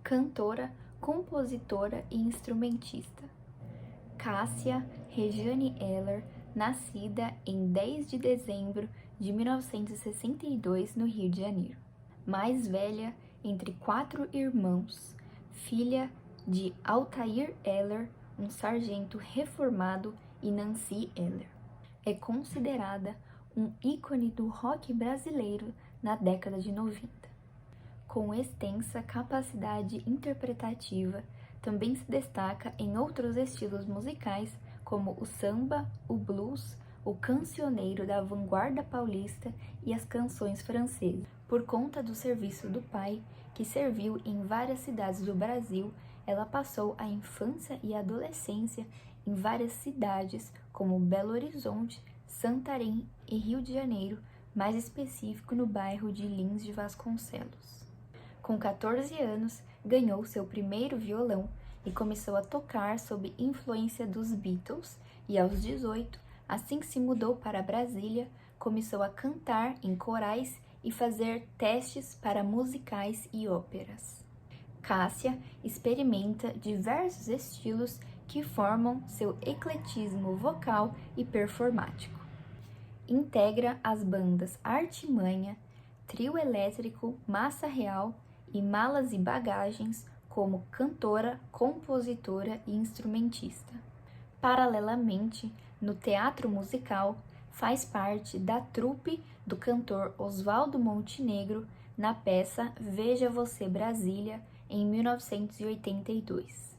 cantora, compositora e instrumentista. Cássia Regiane Eller, nascida em 10 de dezembro de 1962 no Rio de Janeiro. Mais velha entre 4 irmãos, filha de Altair Eller, um sargento reformado, e Nancy Eller. É considerada um ícone do rock brasileiro na década de 90. Com extensa capacidade interpretativa, também se destaca em outros estilos musicais, como o samba, o blues, o cancioneiro da vanguarda paulista e as canções francesas. Por conta do serviço do pai, que serviu em várias cidades do Brasil, ela passou a infância e adolescência em várias cidades, como Belo Horizonte, Santarém e Rio de Janeiro, mais específico no bairro de Lins de Vasconcelos. Com 14 anos, ganhou seu primeiro violão e começou a tocar sob influência dos Beatles, e aos 18, assim que se mudou para Brasília, começou a cantar em corais e fazer testes para musicais e óperas. Cássia experimenta diversos estilos que formam seu ecletismo vocal e performático. Integra as bandas Artimanha, Trio Elétrico, Massa Real e Malas e Bagagens como cantora, compositora e instrumentista. Paralelamente, no teatro musical, faz parte da trupe do cantor Oswaldo Montenegro na peça Veja Você Brasília, em 1982.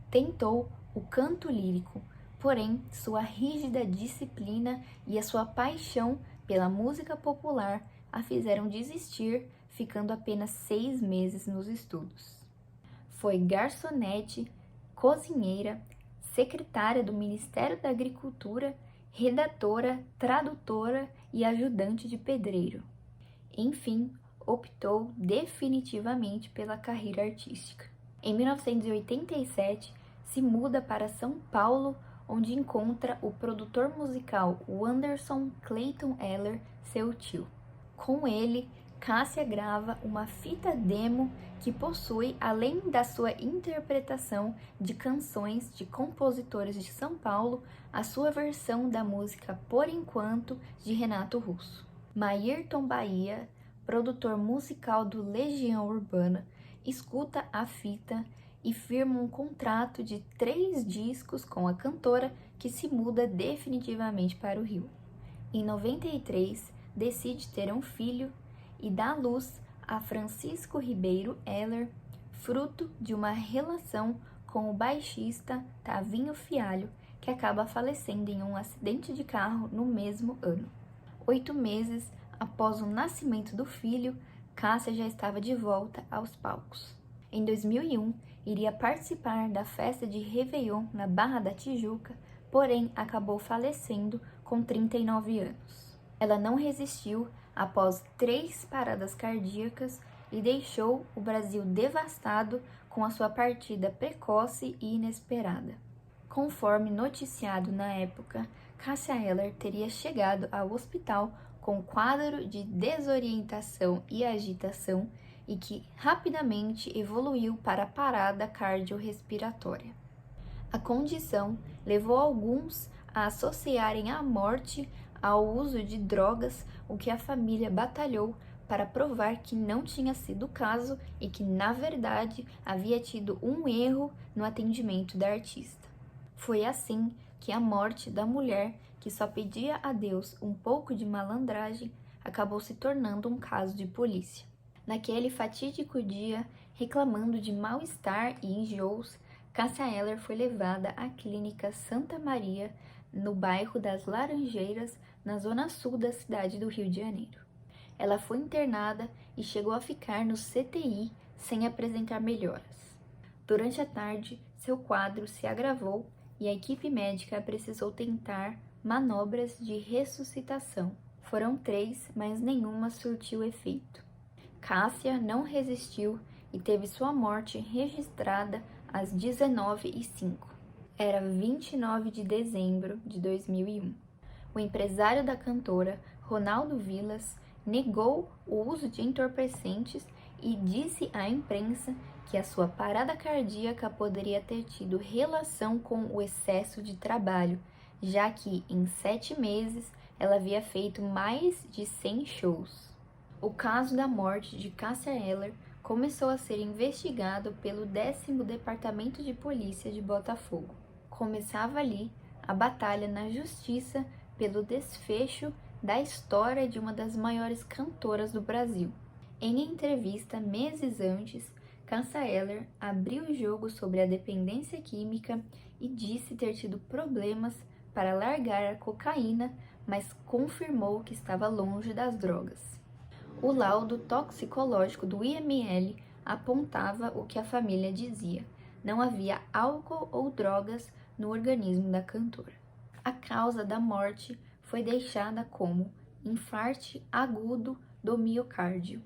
Tentou o canto lírico, porém sua rígida disciplina e a sua paixão pela música popular a fizeram desistir, ficando apenas 6 meses nos estudos. Foi garçonete, cozinheira, secretária do Ministério da Agricultura, redatora, tradutora e ajudante de pedreiro. Enfim, optou definitivamente pela carreira artística. Em 1987, se muda para São Paulo, onde encontra o produtor musical Anderson Clayton Eller, seu tio. Com ele, Cássia grava uma fita demo que possui, além da sua interpretação de canções de compositores de São Paulo, a sua versão da música Por Enquanto, de Renato Russo. Maírton Bahia, produtor musical do Legião Urbana, escuta a fita e firma um contrato de 3 discos com a cantora, que se muda definitivamente para o Rio. Em 93, decide ter um filho e dá luz a Francisco Ribeiro Eller, fruto de uma relação com o baixista Tavinho Fialho, que acaba falecendo em um acidente de carro no mesmo ano. 8 meses após o nascimento do filho, Cássia já estava de volta aos palcos. Em 2001, iria participar da festa de Réveillon na Barra da Tijuca, porém acabou falecendo com 39 anos. Ela não resistiu após 3 paradas cardíacas e deixou o Brasil devastado com a sua partida precoce e inesperada. Conforme noticiado na época, Cássia Eller teria chegado ao hospital com quadro de desorientação e agitação e que rapidamente evoluiu para a parada cardiorrespiratória. A condição levou alguns a associarem a morte ao uso de drogas, o que a família batalhou para provar que não tinha sido o caso e que, na verdade, havia tido um erro no atendimento da artista. Foi assim que a morte da mulher, que só pedia a Deus um pouco de malandragem, acabou se tornando um caso de polícia. Naquele fatídico dia, reclamando de mal-estar e enjoos, Cássia Eller foi levada à clínica Santa Maria, no bairro das Laranjeiras, na zona sul da cidade do Rio de Janeiro. Ela foi internada e chegou a ficar no CTI sem apresentar melhoras. Durante a tarde, seu quadro se agravou e a equipe médica precisou tentar manobras de ressuscitação. Foram 3, mas nenhuma surtiu efeito. Cássia não resistiu e teve sua morte registrada às 19h05. Era 29 de dezembro de 2001. O empresário da cantora, Ronaldo Vilas, negou o uso de entorpecentes e disse à imprensa que a sua parada cardíaca poderia ter tido relação com o excesso de trabalho, já que em 7 meses ela havia feito mais de 100 shows. O caso da morte de Cássia Eller começou a ser investigado pelo 10º Departamento de Polícia de Botafogo. Começava ali a batalha na justiça pelo desfecho da história de uma das maiores cantoras do Brasil. Em entrevista meses antes, Cássia Eller abriu o jogo sobre a dependência química e disse ter tido problemas para largar a cocaína, mas confirmou que estava longe das drogas. O laudo toxicológico do IML apontava o que a família dizia: não havia álcool ou drogas no organismo da cantora. A causa da morte foi deixada como infarte agudo do miocárdio.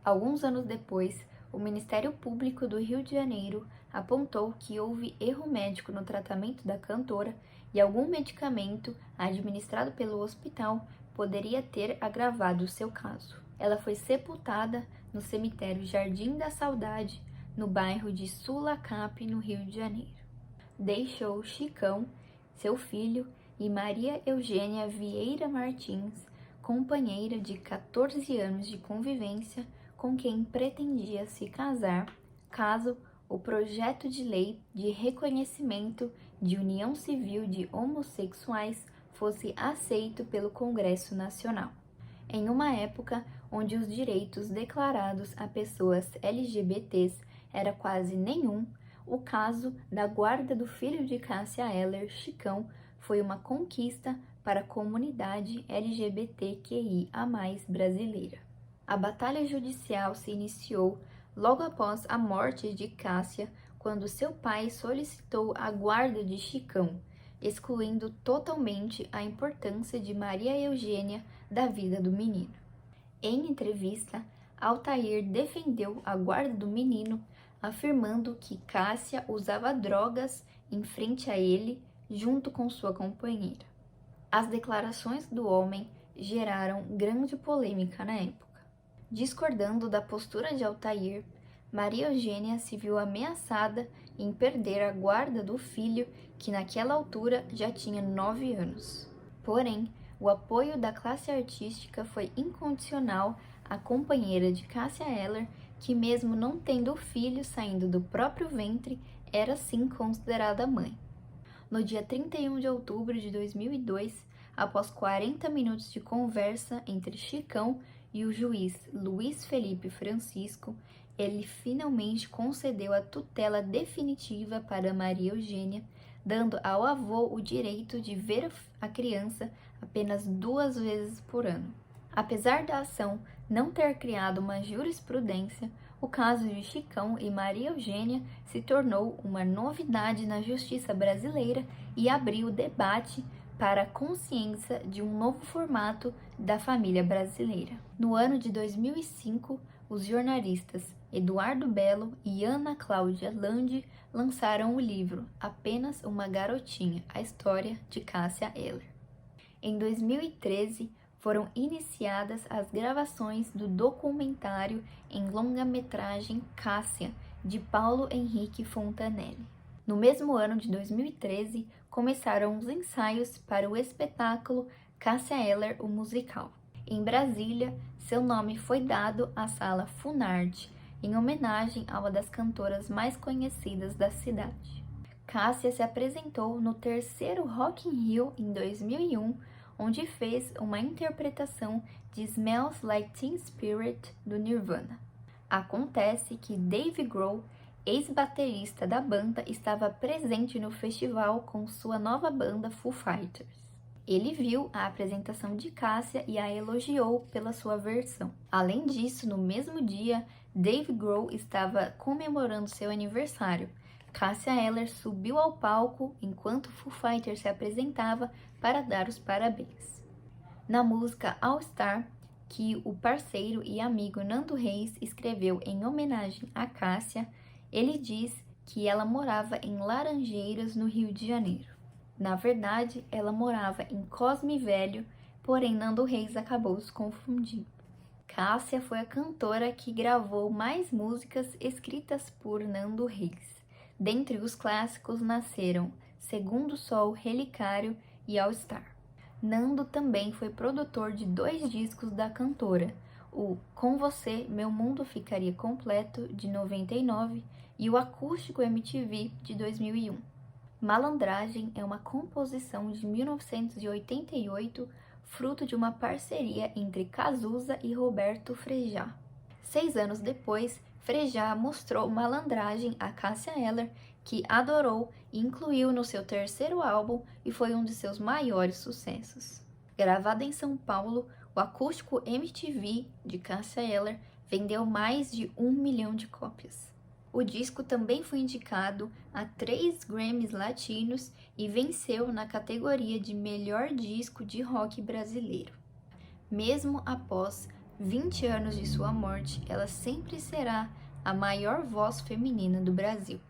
Alguns anos depois, o Ministério Público do Rio de Janeiro apontou que houve erro médico no tratamento da cantora e algum medicamento administrado pelo hospital poderia ter agravado o seu caso. Ela foi sepultada no cemitério Jardim da Saudade, no bairro de Sulacap, no Rio de Janeiro. Deixou Chicão, seu filho, e Maria Eugênia Vieira Martins, companheira de 14 anos de convivência, com quem pretendia se casar, caso o projeto de lei de reconhecimento de união civil de homossexuais fosse aceito pelo Congresso Nacional. Em uma época onde os direitos declarados a pessoas LGBTs era quase nenhum, o caso da guarda do filho de Cássia Eller, Chicão, foi uma conquista para a comunidade LGBTQIA+ brasileira. A batalha judicial se iniciou logo após a morte de Cássia, quando seu pai solicitou a guarda de Chicão, excluindo totalmente a importância de Maria Eugênia da vida do menino. Em entrevista, Altair defendeu a guarda do menino, afirmando que Cássia usava drogas em frente a ele, junto com sua companheira. As declarações do homem geraram grande polêmica na época. Discordando da postura de Altair, Maria Eugênia se viu ameaçada em perder a guarda do filho, que naquela altura já tinha 9 anos. Porém, o apoio da classe artística foi incondicional à companheira de Cássia Eller, que mesmo não tendo o filho saindo do próprio ventre, era sim considerada mãe. No dia 31 de outubro de 2002, após 40 minutos de conversa entre Chicão e o juiz Luiz Felipe Francisco, ele finalmente concedeu a tutela definitiva para Maria Eugênia, dando ao avô o direito de ver a criança apenas 2 vezes por ano. Apesar da ação não ter criado uma jurisprudência, o caso de Chicão e Maria Eugênia se tornou uma novidade na justiça brasileira e abriu debate para a consciência de um novo formato da família brasileira. No ano de 2005, os jornalistas Eduardo Belo e Ana Cláudia Landi lançaram o livro Apenas uma Garotinha, a história de Cássia Eller. Em 2013, foram iniciadas as gravações do documentário em longa-metragem Cássia, de Paulo Henrique Fontanelli. No mesmo ano de 2013, começaram os ensaios para o espetáculo Cássia Eller, o musical. Em Brasília, seu nome foi dado à Sala Funarte, em homenagem a uma das cantoras mais conhecidas da cidade. Cássia se apresentou no 3º Rock in Rio em 2001, onde fez uma interpretação de Smells Like Teen Spirit do Nirvana. Acontece que Dave Grohl, ex-baterista da banda, estava presente no festival com sua nova banda Foo Fighters. Ele viu a apresentação de Cássia e a elogiou pela sua versão. Além disso, no mesmo dia, Dave Grohl estava comemorando seu aniversário. Cássia Eller subiu ao palco enquanto Foo Fighters se apresentava para dar os parabéns. Na música All Star, que o parceiro e amigo Nando Reis escreveu em homenagem a Cássia, ele diz que ela morava em Laranjeiras, no Rio de Janeiro. Na verdade, ela morava em Cosme Velho, porém Nando Reis acabou se confundindo. Cássia foi a cantora que gravou mais músicas escritas por Nando Reis. Dentre os clássicos nasceram Segundo Sol, Relicário e All Star. Nando também foi produtor de 2 discos da cantora, o Com Você, Meu Mundo Ficaria Completo, de 99, e o Acústico MTV, de 2001. Malandragem é uma composição de 1988, fruto de uma parceria entre Cazuza e Roberto Frejá. 6 anos depois, Frejá mostrou Malandragem a Cássia Eller, que adorou e incluiu no seu 3º álbum e foi um de seus maiores sucessos. Gravado em São Paulo, o Acústico MTV de Cássia Eller vendeu mais de 1 milhão de cópias. O disco também foi indicado a 3 Grammys latinos e venceu na categoria de Melhor Disco de Rock Brasileiro. Mesmo após 20 anos de sua morte, ela sempre será a maior voz feminina do Brasil.